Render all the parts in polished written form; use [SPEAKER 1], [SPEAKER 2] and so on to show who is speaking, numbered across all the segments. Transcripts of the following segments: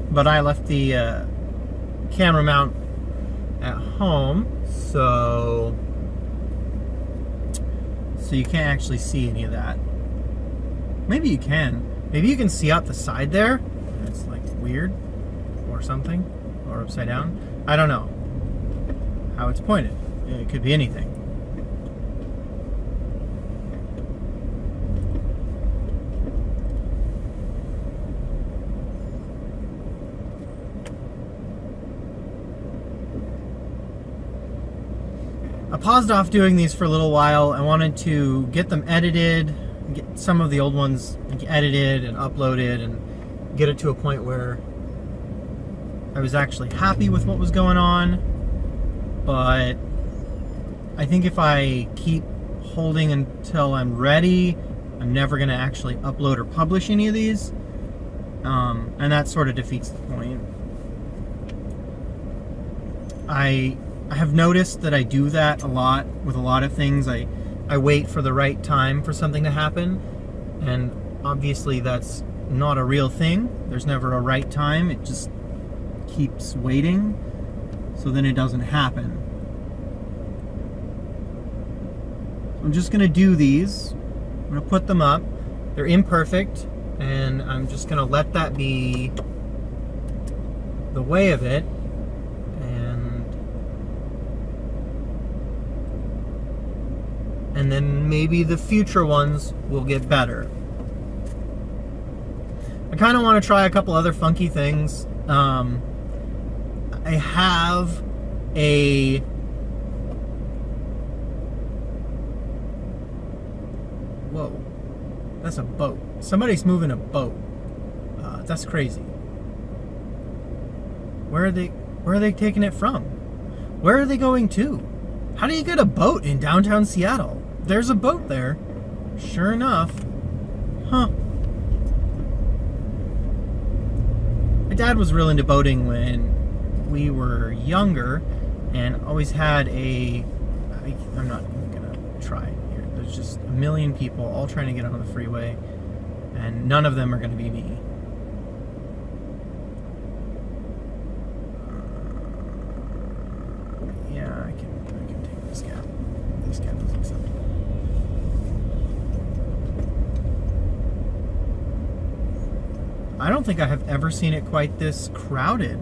[SPEAKER 1] But I left the camera mount at home, so you can't actually see any of that. Maybe you can. Maybe you can see out the side there. It's like weird or something, or upside down. I don't know how it's pointed. It could be anything. I paused off doing these for a little while. I wanted to get them edited, get some of the old ones edited and uploaded, and get it to a point where I was actually happy with what was going on. But I think if I keep holding until I'm ready, I'm never going to actually upload or publish any of these. And that sort of defeats the point. I have noticed that I do that a lot with a lot of things. I wait for the right time for something to happen, and obviously that's not a real thing. There's never a right time. It just keeps waiting, so then it doesn't happen. I'm just going to do these. I'm going to put them up. They're imperfect, and I'm just going to let that be the way of it. And then maybe the future ones will get better. I kind of want to try a couple other funky things. I have a whoa, that's a boat. Somebody's moving a boat. That's crazy. Where are they taking it from? Where are they going to? How do you get a boat in downtown Seattle? There's a boat there. Sure enough. Huh. My dad was real into boating when we were younger, and always had I'm not even gonna try here. There's just a million people all trying to get on the freeway, and none of them are gonna be me. Yeah, I can take this gap. This gap is acceptable. I don't think I have ever seen it quite this crowded,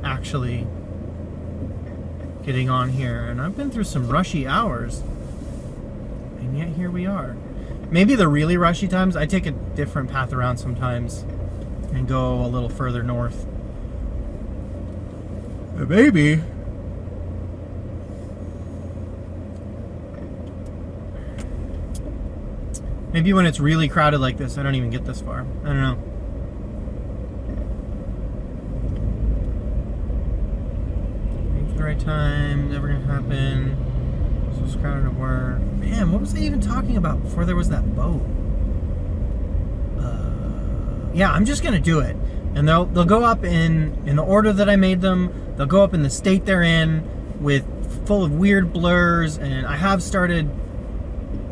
[SPEAKER 1] actually, getting on here. And I've been through some rushy hours, and yet here we are. Maybe the really rushy times, I take a different path around sometimes and go a little further north. Maybe. Maybe when it's really crowded like this, I don't even get this far. I don't know. Wait for the right time, never gonna happen. So it's crowded at work. Man, what was I even talking about before there was that boat? Yeah, I'm just gonna do it. And they'll go up in the order that I made them. They'll go up in the state they're in, full of weird blurs, and I have started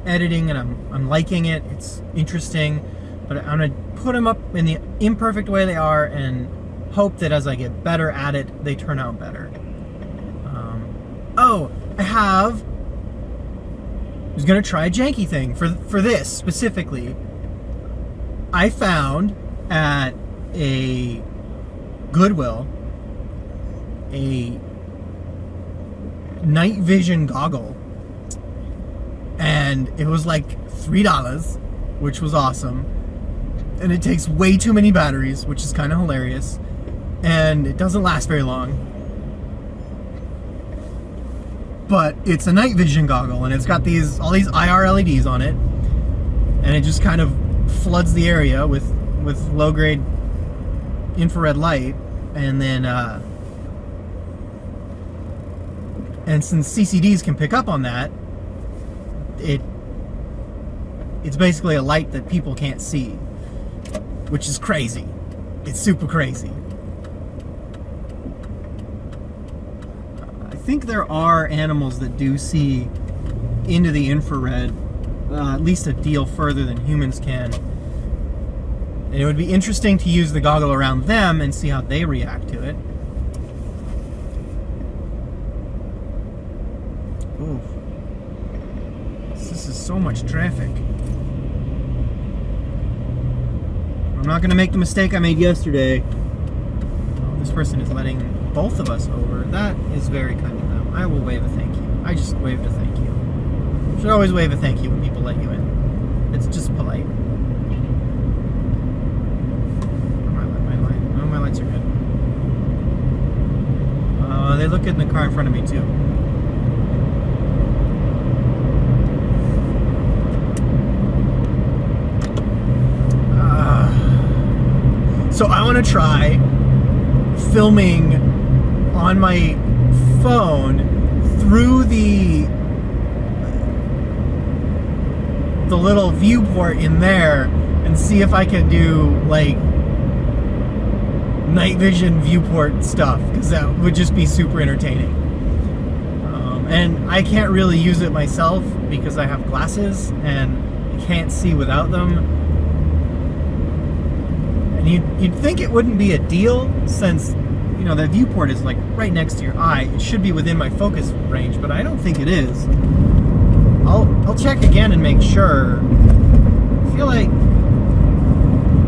[SPEAKER 1] editing, and I'm liking it. It's interesting, but I'm gonna put them up in the imperfect way they are, and hope that as I get better at it, they turn out better. I was gonna try a janky thing for this specifically. I found at a Goodwill a night vision goggle, and it was like $3, which was awesome, and it takes way too many batteries, which is kind of hilarious, and it doesn't last very long, but it's a night vision goggle, and it's got all these IR LEDs on it, and it just kind of floods the area with low grade infrared light, and then and since CCDs can pick up on that, it's basically a light that people can't see, which is crazy. It's super crazy. I think there are animals that do see into the infrared at least a deal further than humans can. And it would be interesting to use the goggle around them and see how they react to it. Ooh. This is so much traffic. I'm not going to make the mistake I made yesterday. Oh, this person is letting both of us over. That is very kind of them. I will wave a thank you. I just waved a thank you. You should always wave a thank you when people let you in. It's just polite. My lights are good. They look good in the car in front of me too. So I want to try filming on my phone through the little viewport in there and see if I can do like night vision viewport stuff, because that would just be super entertaining. And I can't really use it myself because I have glasses and I can't see without them. And you'd think it wouldn't be a deal, since you know that viewport is like right next to your eye. It should be within my focus range, but I don't think it is. I'll check again and make sure. I feel like,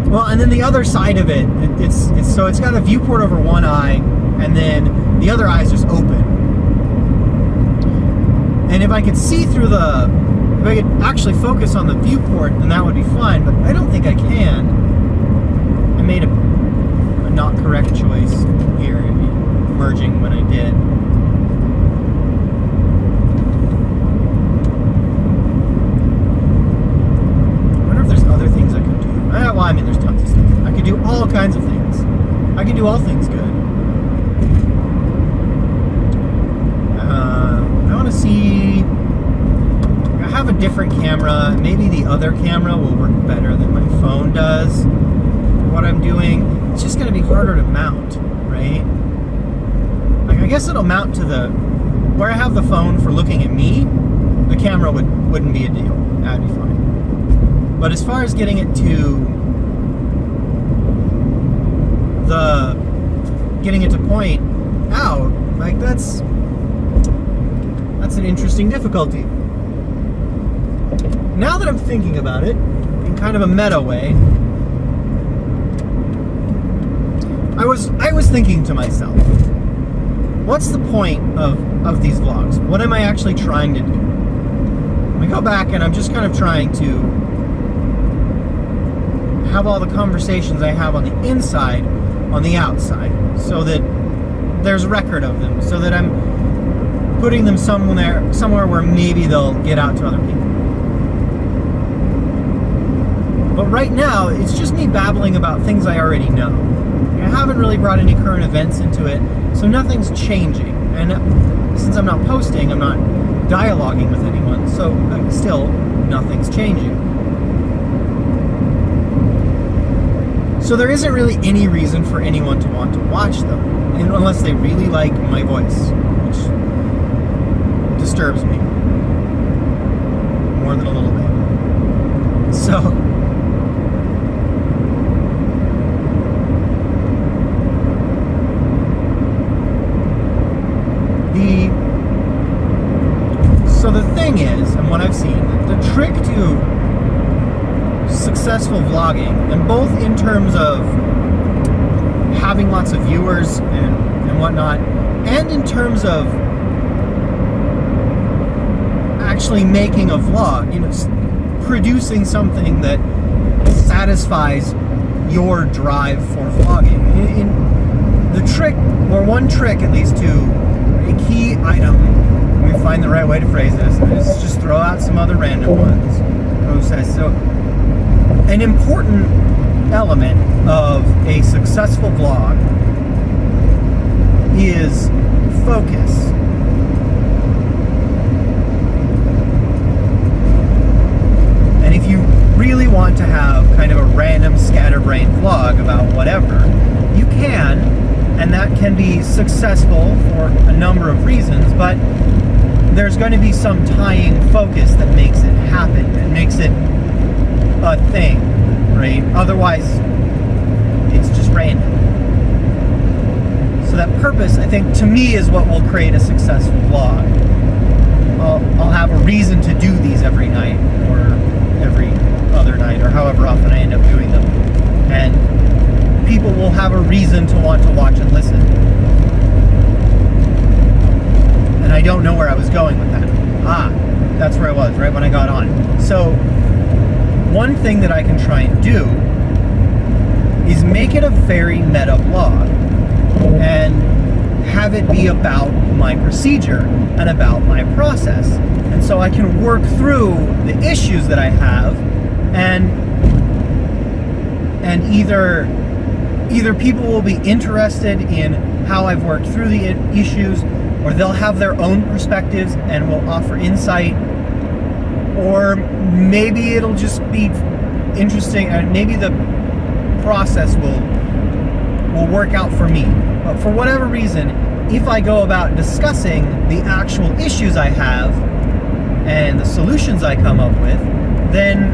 [SPEAKER 1] well, and then the other side of it, it's so it's got a viewport over one eye, and then the other eye is just open. And if I could see through if I could actually focus on the viewport, then that would be fine. But I don't think I can. I made a not correct choice here, merging when I did. Well, I mean, there's tons of stuff. I could do all kinds of things. I can do all things good. I want to see... I have a different camera. Maybe the other camera will work better than my phone does. What I'm doing, it's just going to be harder to mount, right? Like, I guess it'll mount to the... Where I have the phone for looking at me, the camera wouldn't be a deal. That'd be fine. But as far as getting it to point out, like that's an interesting difficulty. Now that I'm thinking about it in kind of a meta way, I was thinking to myself, what's the point of these vlogs? What am I actually trying to do? I go back and I'm just kind of trying to have all the conversations I have on the inside on the outside, so that there's record of them, so that I'm putting them somewhere where maybe they'll get out to other people. But right now, it's just me babbling about things I already know. I haven't really brought any current events into it, so nothing's changing. And since I'm not posting, I'm not dialoguing with anyone, so still nothing's changing. So there isn't really any reason for anyone to want to watch them, unless they really like my voice, which disturbs me more than a little bit. So the thing is, and what I've seen, the trick to successful vlogging, and both in terms of having lots of viewers and whatnot, and in terms of actually making a vlog, producing something that satisfies your drive for vlogging. The trick, or one trick at least, to a key item, let me find the right way to phrase this, is just throw out some other random ones. So an important element of a successful vlog is focus. And if you really want to have kind of a random scatterbrained vlog about whatever, you can, and that can be successful for a number of reasons, but there's going to be some tying focus that makes it happen and the thing, right? Otherwise, it's just random. So that purpose, I think, to me, is what will create a successful vlog. I'll have a reason to do these every night, or every other night, or however often I end up doing them. And people will have a reason to want to watch and listen. And I don't know where I was going with that. That's where I was, right when I got on. So, one thing that I can try and do is make it a very meta vlog. And have it be about my procedure and about my process. And so I can work through the issues that I have, and either people will be interested in how I've worked through the issues, or they'll have their own perspectives and will offer insight, or maybe it'll just be interesting and maybe the process will work out for me. But for whatever reason, if I go about discussing the actual issues I have and the solutions I come up with, then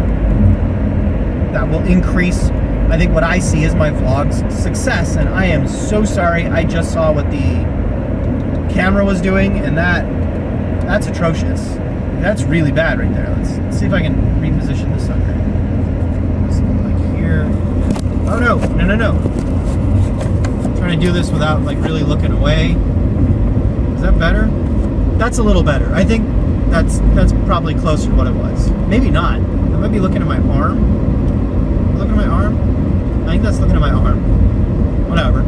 [SPEAKER 1] that will increase, I think, what I see as my vlog's success. And I am so sorry, I just saw what the camera was doing, and that's atrocious. That's really bad right there. Let's see if I can reposition this sucker. Like here. Oh no. Trying to do this without like really looking away. Is that better? That's a little better. I think that's probably closer to what it was. Maybe not. I might be looking at my arm. Looking at my arm? I think that's looking at my arm. Whatever.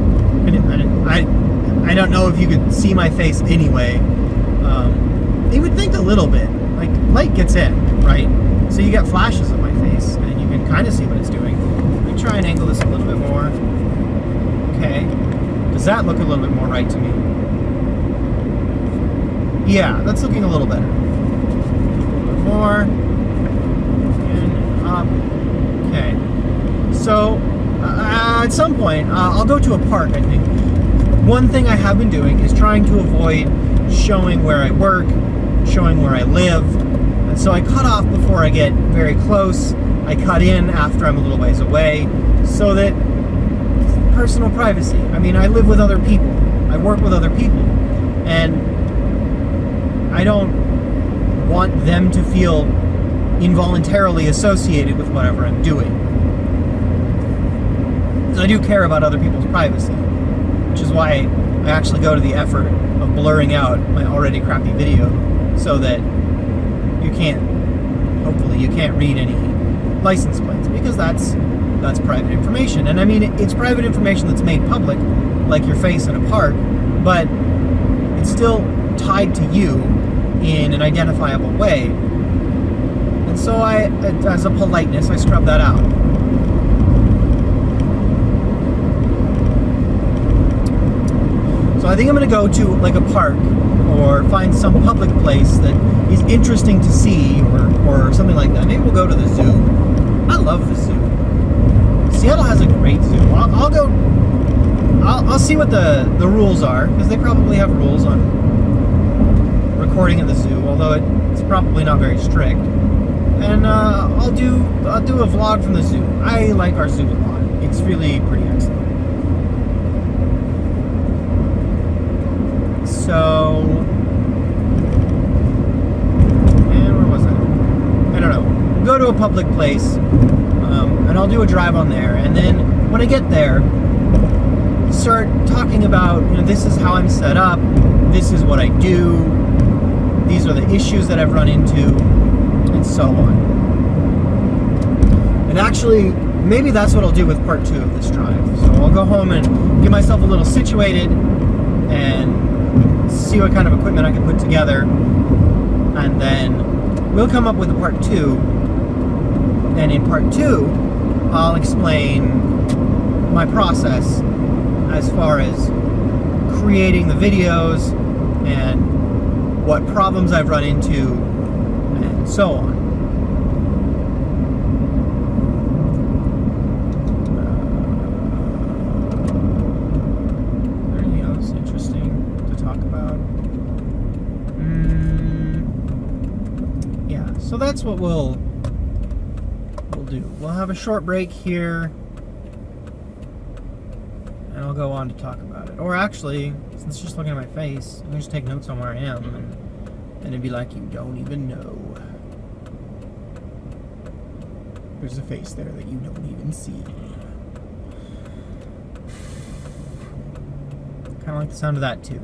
[SPEAKER 1] I don't know if you could see my face anyway. You would think a little bit. Like, light gets in, right? So you get flashes of my face, and you can kind of see what it's doing. Let me try and angle this a little bit more. Okay. Does that look a little bit more right to me? Yeah, that's looking a little better. A little bit more. And up. Okay. So, at some point, I'll go to a park, I think. One thing I have been doing is trying to avoid showing where I work, showing where I live. And so I cut off before I get very close. I cut in after I'm a little ways away, so that personal privacy. I mean, I live with other people. I work with other people. And I don't want them to feel involuntarily associated with whatever I'm doing. Because I do care about other people's privacy, which is why I actually go to the effort of blurring out my already crappy video so that hopefully you can't read any license plates, because that's private information. And I mean, it's private information that's made public, like your face in a park, but it's still tied to you in an identifiable way. And so as a politeness, I scrub that out. So I think I'm going to go to like a park or find some public place that is interesting to see, or something like that. Maybe we'll go to the zoo. I love the zoo. Seattle has a great zoo. I'll see what the rules are, because they probably have rules on recording at the zoo, although it's probably not very strict. And I'll do a vlog from the zoo. I like our zoo a lot. It's really pretty excellent. So, and where was I? I don't know. Go to a public place, and I'll do a drive on there. And then when I get there, start talking about, this is how I'm set up, this is what I do, these are the issues that I've run into, and so on. And actually, maybe that's what I'll do with part 2 of this drive. So I'll go home and get myself a little situated and see what kind of equipment I can put together, and then we'll come up with a part 2. And in part 2, I'll explain my process as far as creating the videos and what problems I've run into and so on. Anything else interesting to talk about? Yeah, so that's what we'll we'll have a short break here, and I'll go on to talk about it. Or actually, since it's just looking at my face, I can just take notes on where I am, and it'd be like you don't even know. There's a face there that you don't even see. Kind of like the sound of that too.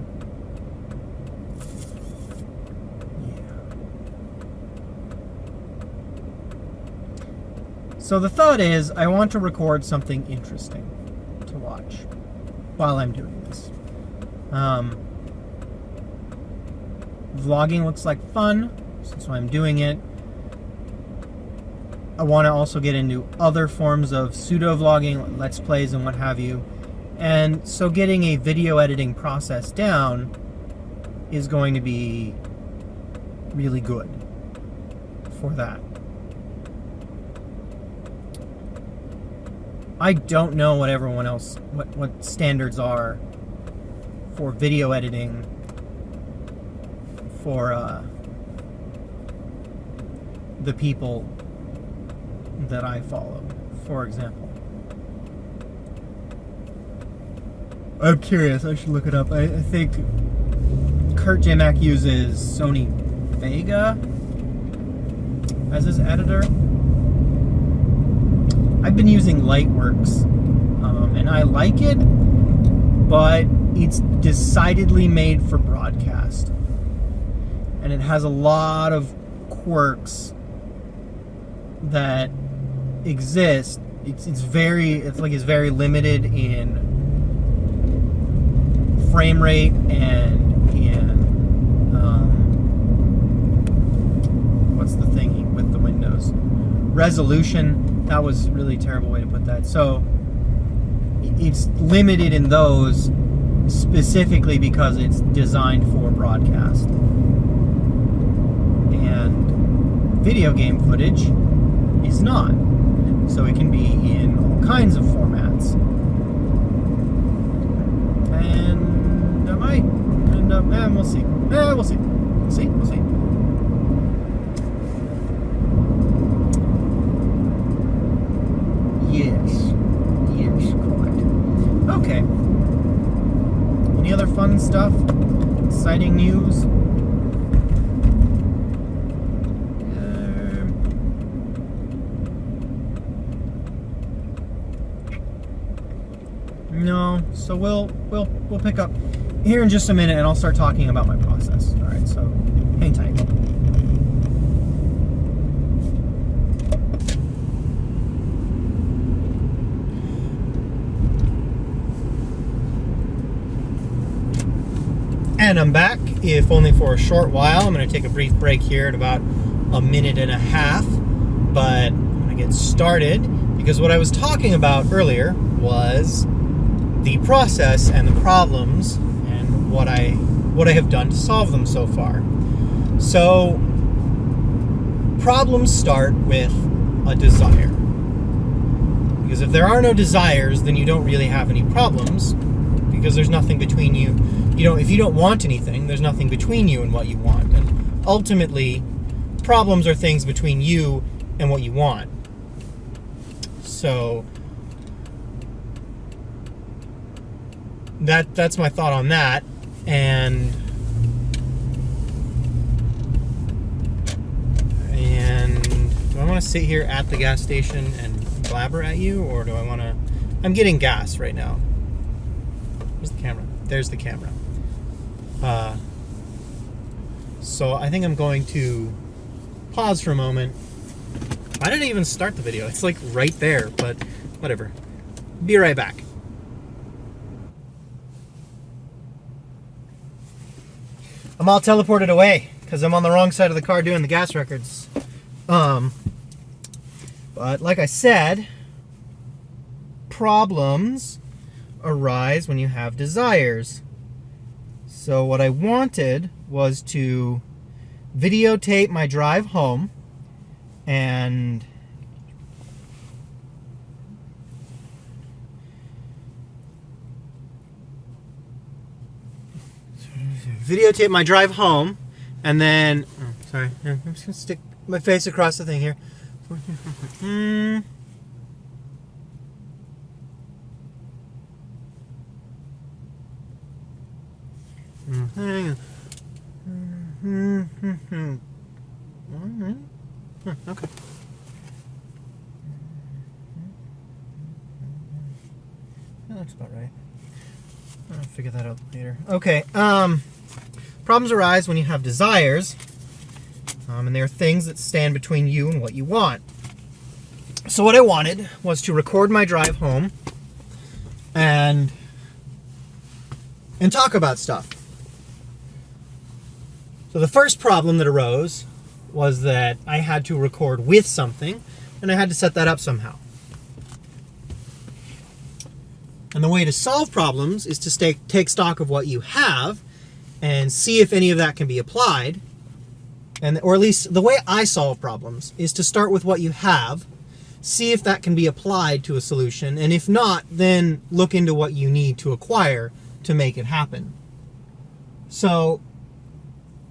[SPEAKER 1] So the thought is, I want to record something interesting to watch while I'm doing this. Vlogging looks like fun, so I'm doing it. I want to also get into other forms of pseudo-vlogging, let's plays and what have you. And so getting a video editing process down is going to be really good for that. I don't know what everyone else, what standards are for video editing for the people that I follow, for example. I'm curious, I should look it up. I think Kurt J. Mac uses Sony Vega as his editor. I've been using Lightworks, and I like it, but it's decidedly made for broadcast. And it has a lot of quirks that exist. It's very limited in frame rate and in what's the thingy with the windows? Resolution. That was a really terrible way to put that. So it's limited in those specifically because it's designed for broadcast. And video game footage is not. So it can be in all kinds of formats. And I might end up, we'll see. We'll see. We'll see. Yes, correct. Okay. Any other fun stuff? Exciting news? No. So we'll pick up here in just a minute, and I'll start talking about my process. All right. So hang tight. And I'm back, if only for a short while. I'm going to take a brief break here at about a minute and a half, but I'm going to get started because what I was talking about earlier was the process and the problems and what I have done to solve them so far. So, problems start with a desire. Because if there are no desires, then you don't really have any problems, because there's nothing between you. If you don't want anything, there's nothing between you and what you want. And ultimately, problems are things between you and what you want. So that's my thought on that. And do I want to sit here at the gas station and blabber at you, or do I want to? I'm getting gas right now. Where's the camera? There's the camera. So I think I'm going to pause for a moment. Why did I even start the video? It's like right there, but whatever. Be right back. I'm all teleported away because I'm on the wrong side of the car doing the gas records. But like I said, problems arise when you have desires. So what I wanted was to videotape my drive home and then I'm just gonna stick my face across the thing here. Okay. That's about right. I'll figure that out later. Okay. Problems arise when you have desires, and there are things that stand between you and what you want. So what I wanted was to record my drive home and talk about stuff. So the first problem that arose was that I had to record with something, and I had to set that up somehow. And the way to solve problems is to take stock of what you have and see if any of that can be applied. Or at least the way I solve problems is to start with what you have, see if that can be applied to a solution, and if not, then look into what you need to acquire to make it happen. So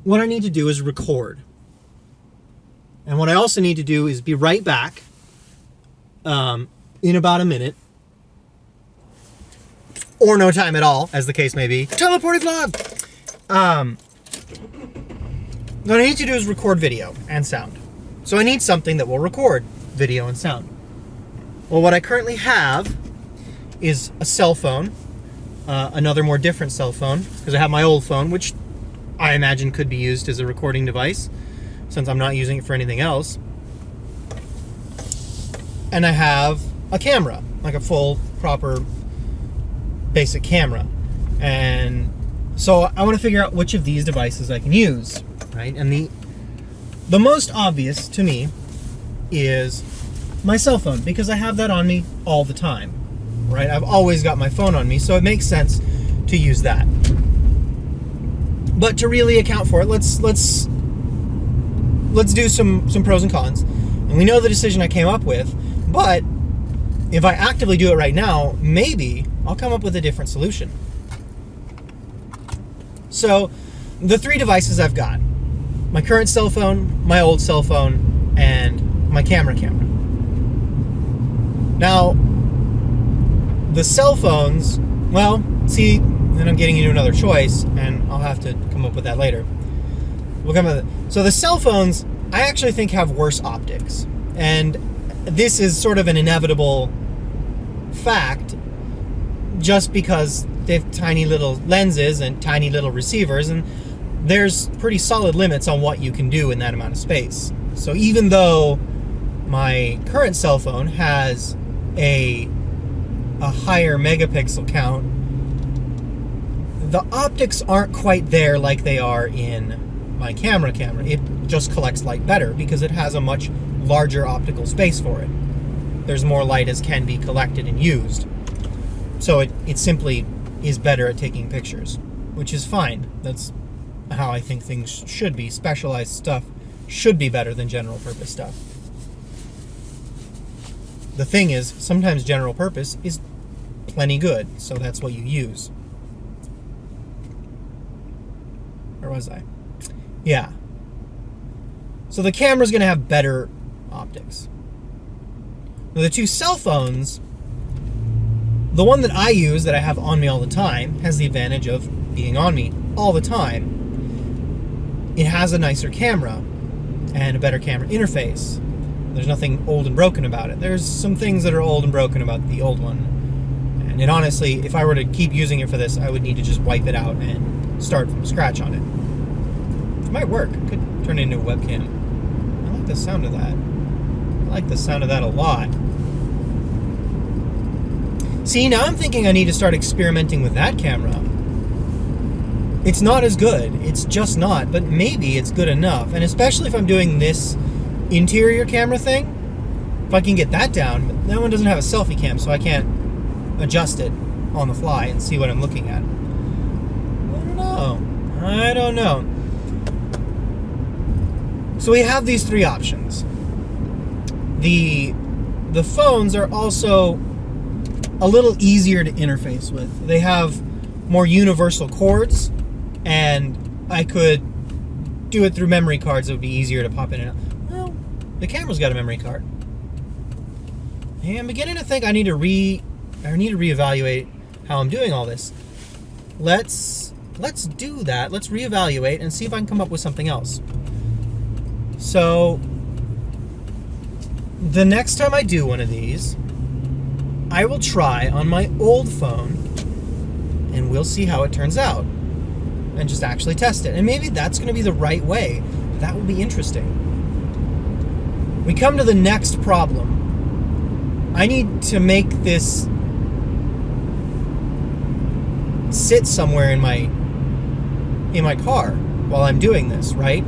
[SPEAKER 1] what I need to do is record. And what I also need to do is be right back in about a minute, or no time at all, as the case may be. Teleporting vlog! What I need to do is record video and sound. So I need something that will record video and sound. Well, what I currently have is a cell phone, another more different cell phone, because I have my old phone, which I imagine could be used as a recording device, since I'm not using it for anything else. And I have a camera, like a full, proper, basic camera. And so I want to figure out which of these devices I can use, right? And the most obvious to me is my cell phone, because I have that on me all the time, right? I've always got my phone on me, so it makes sense to use that. But to really account for it, let's do some pros and cons. And we know the decision I came up with, but if I actively do it right now, maybe I'll come up with a different solution. So the three devices I've got: my current cell phone, my old cell phone, and my camera. Now, the cell phones, well, see, then I'm getting into another choice, and I'll have to come up with that later. We'll come up with it. So the cell phones, I actually think, have worse optics. And this is sort of an inevitable fact, just because they have tiny little lenses and tiny little receivers, and there's pretty solid limits on what you can do in that amount of space. So even though my current cell phone has a higher megapixel count, the optics aren't quite there like they are in my camera. It just collects light better because it has a much larger optical space for it. There's more light as can be collected and used. So it simply is better at taking pictures, which is fine. That's how I think things should be. Specialized stuff should be better than general purpose stuff. The thing is, sometimes general purpose is plenty good, so that's what you use. Where was I? Yeah. So the camera's going to have better optics. Now, the two cell phones, the one that I use, that I have on me all the time, has the advantage of being on me all the time. It has a nicer camera and a better camera interface. There's nothing old and broken about it. There's some things that are old and broken about the old one. And honestly, if I were to keep using it for this, I would need to just wipe it out and start from scratch on it. It might work. It could turn it into a webcam. I like the sound of that. I like the sound of that a lot. See, now I'm thinking I need to start experimenting with that camera. It's not as good. It's just not. But maybe it's good enough. And especially if I'm doing this interior camera thing, if I can get that down. That one doesn't have a selfie cam, so I can't adjust it on the fly and see what I'm looking at. I don't know. So we have these three options. The phones are also a little easier to interface with. They have more universal cords, and I could do it through memory cards. It would be easier to pop in and out. Well, the camera's got a memory card. And I'm beginning to think I need to reevaluate how I'm doing all this. Let's do that. Let's reevaluate and see if I can come up with something else. So the next time I do one of these, I will try on my old phone and we'll see how it turns out and just actually test it. And maybe that's going to be the right way. That will be interesting. We come to the next problem. I need to make this sit somewhere in my car while I'm doing this, right?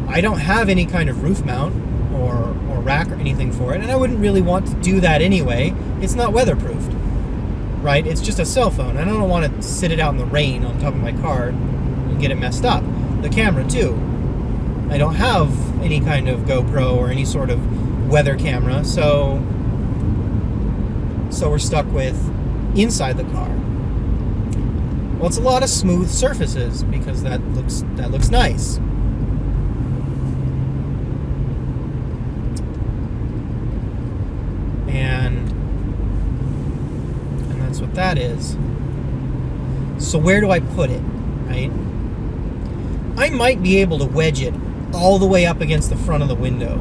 [SPEAKER 1] I don't have any kind of roof mount or rack or anything for it, and I wouldn't really want to do that anyway. It's not weatherproofed, right? It's just a cell phone, and I don't want to sit it out in the rain on top of my car and get it messed up. The camera too. I don't have any kind of GoPro or any sort of weather camera, so we're stuck with inside the car. Well, it's a lot of smooth surfaces because that looks nice. And that's what that is. So where do I put it, right? I might be able to wedge it all the way up against the front of the window.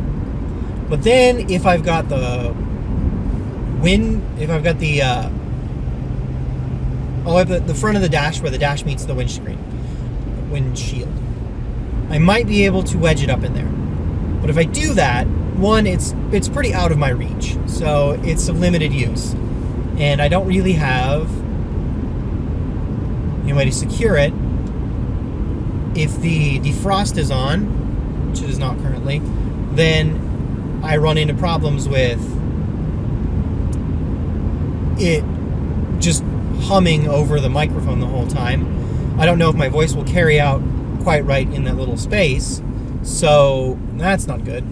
[SPEAKER 1] But then if I've got the front of the dash where the dash meets the windshield, I might be able to wedge it up in there. But if I do that, one, it's pretty out of my reach, so it's of limited use, and I don't really have any way to secure it. If the defrost is on, which it is not currently, then I run into problems with it just humming over the microphone the whole time. I don't know if my voice will carry out quite right in that little space, so that's not good.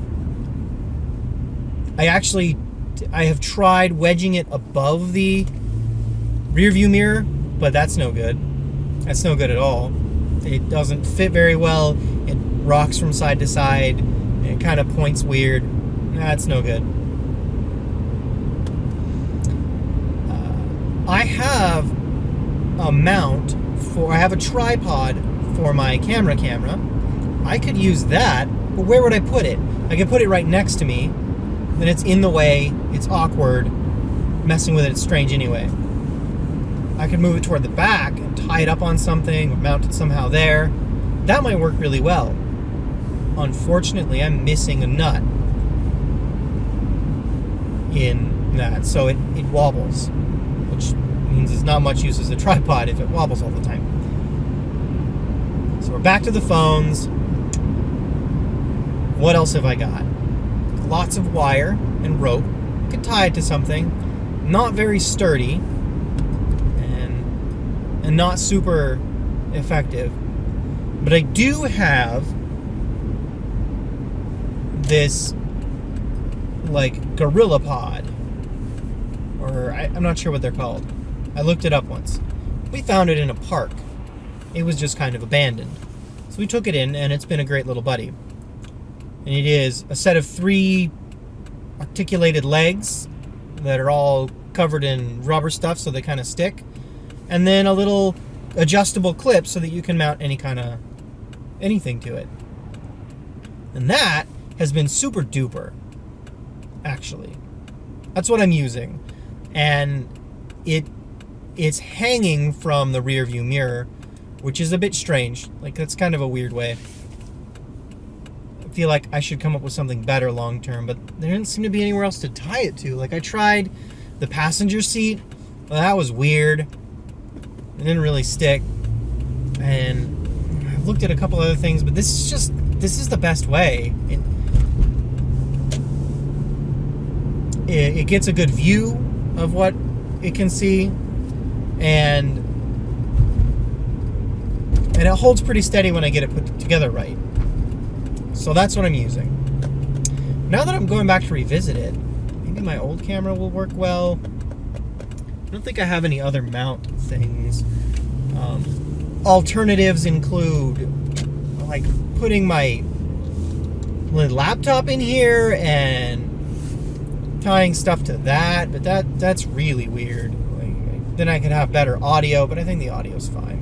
[SPEAKER 1] I have tried wedging it above the rear view mirror, but that's no good. That's no good at all. It doesn't fit very well. It rocks from side to side. It kind of points weird. That's no good. I have a tripod for my camera. I could use that, but where would I put it? I could put it right next to me, then it's in the way, it's awkward, messing with it's strange anyway. I could move it toward the back and tie it up on something, or mount it somehow there. That might work really well. Unfortunately, I'm missing a nut in that, so it wobbles, which means it's not much use as a tripod if it wobbles all the time. So we're back to the phones. What else have I got? Lots of wire and rope. Could tie it to something. Not very sturdy and not super effective. But I do have this like gorilla pod, or I'm not sure what they're called. I looked it up once. We found it in a park. It was just kind of abandoned. So we took it in, and it's been a great little buddy. And it is a set of 3 articulated legs that are all covered in rubber stuff so they kind of stick. And then a little adjustable clip so that you can mount anything to it. And that has been super duper, actually. That's what I'm using. And it's hanging from the rear view mirror, which is a bit strange. Like, that's kind of a weird way. I feel like I should come up with something better long term, but there didn't seem to be anywhere else to tie it to. Like, I tried the passenger seat. Well, that was weird. It didn't really stick. And I looked at a couple other things, but this is the best way. It gets a good view of what it can see, and it holds pretty steady when I get it put together right. So that's what I'm using. Now that I'm going back to revisit it, maybe my old camera will work well. I don't think I have any other mount things. Alternatives include like putting my laptop in here and tying stuff to that, but that's really weird. Like, then I could have better audio, but I think the audio's fine.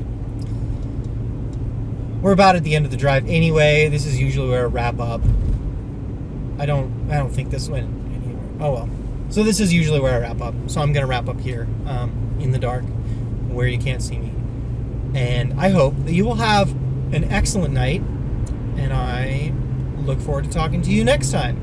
[SPEAKER 1] We're about at the end of the drive anyway. This is usually where I wrap up. I don't think this went anywhere. Oh well. So this is usually where I wrap up. So I'm gonna wrap up here, in the dark, where you can't see me. And I hope that you will have an excellent night, and I look forward to talking to you next time.